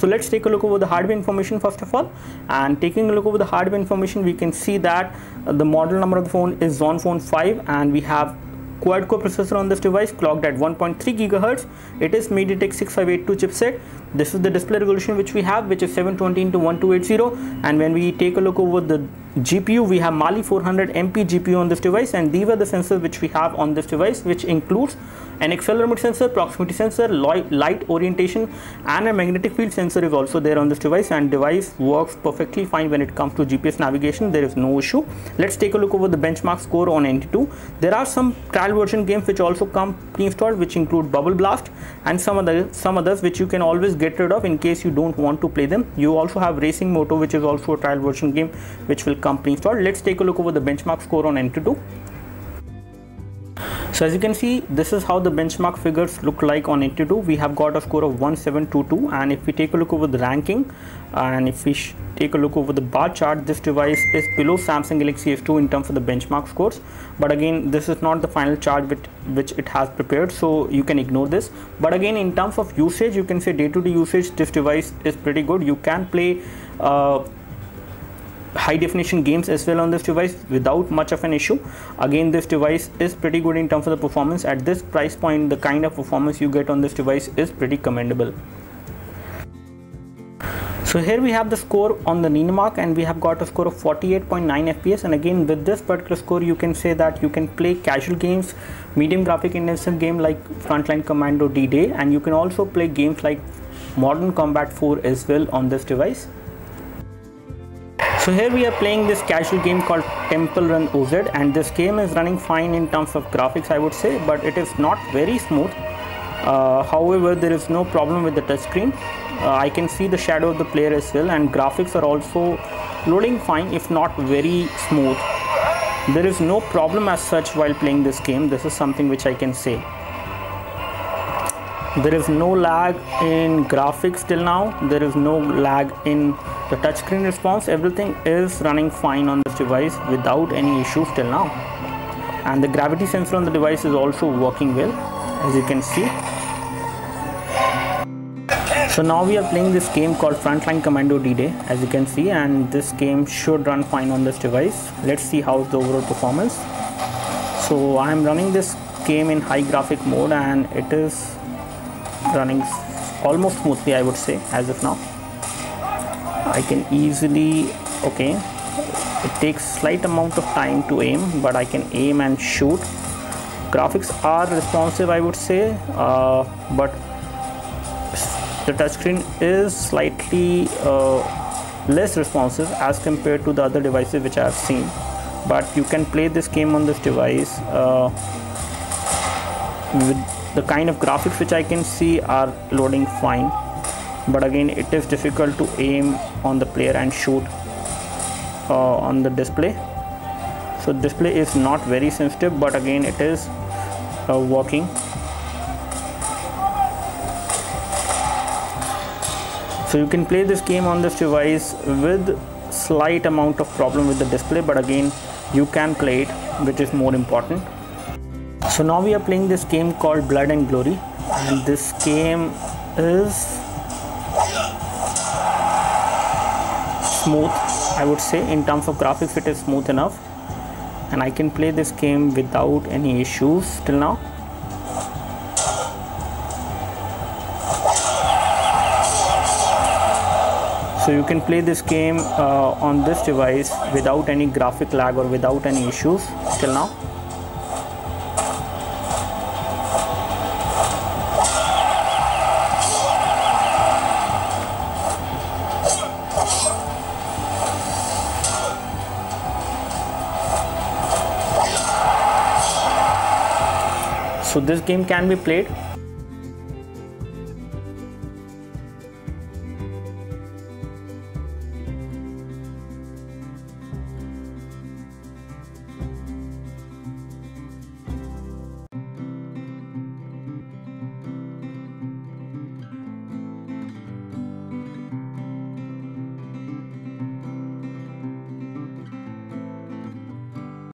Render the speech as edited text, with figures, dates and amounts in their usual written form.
So let's take a look over the hardware information first of all. And taking a look over the hardware information, we can see that the model number of the phone is XonPhone 5, and we have quad-core processor on this device, clocked at 1.3 GHz. It is MediaTek 6582 chipset. This is the display resolution which we have, which is 720x1280. And when we take a look over the GPU, we have Mali 400MP GPU on this device, and these are the sensors which we have on this device, which includes an accelerometer sensor, proximity sensor, light orientation, and a magnetic field sensor is also there on this device. And device works perfectly fine when it comes to GPS navigation. There is no issue. Let's take a look over the benchmark score on NT2. There are some trial version games which also come pre-installed, which include Bubble Blast and some others which you can always get rid of in case you don't want to play them. You also have Racing Moto, which is also a trial version game which will come pre-installed. Let's take a look over the benchmark score on NT2. So as you can see, this is how the benchmark figures look like on NT2. We have got a score of 1722, and if we take a look over the ranking, and if we take a look over the bar chart, this device is below Samsung Galaxy S2 in terms of the benchmark scores. But again, this is not the final chart which it has prepared, so you can ignore this. But again, in terms of usage, you can say day-to-day usage, this device is pretty good. You can play high definition games as well on this device without much of an issue. Again, this device is pretty good in terms of the performance. At this price point, the kind of performance you get on this device is pretty commendable. So here we have the score on the Ninamark, and we have got a score of 48.9 FPS. And again, with this particular score, you can say that you can play casual games, medium graphic intensive game like Frontline Commando D-Day, and you can also play games like Modern Combat 4 as well on this device. So here we are playing this casual game called Temple Run OZ, and this game is running fine in terms of graphics, I would say, but it is not very smooth. However, there is no problem with the touchscreen. I can see the shadow of the player as well, and graphics are also loading fine, if not very smooth. There is no problem as such while playing this game. This is something which I can say. There is no lag in graphics till now. There is no lag in the touchscreen response. Everything is running fine on this device without any issues till now. And the gravity sensor on the device is also working well, as you can see. So now we are playing this game called Frontline Commando D-Day, as you can see, and this game should run fine on this device. Let's see how's the overall performance. So I am running this game in high graphic mode, and it is running almost smoothly, I would say, as of now. I can easily, okay, it takes slight amount of time to aim, but I can aim and shoot. Graphics are responsive, I would say, but the touchscreen is slightly less responsive as compared to the other devices which I have seen. But you can play this game on this device with the kind of graphics which I can see are loading fine. But again, it is difficult to aim on the player and shoot on the display. So display is not very sensitive, but again it is working. So you can play this game on this device with slight amount of problem with the display, but again you can play it, which is more important. So now we are playing this game called Blood and Glory, and this game is smooth, I would say. In terms of graphics, it is smooth enough, and I can play this game without any issues till now. So you can play this game on this device without any graphic lag or without any issues till now. So this game can be played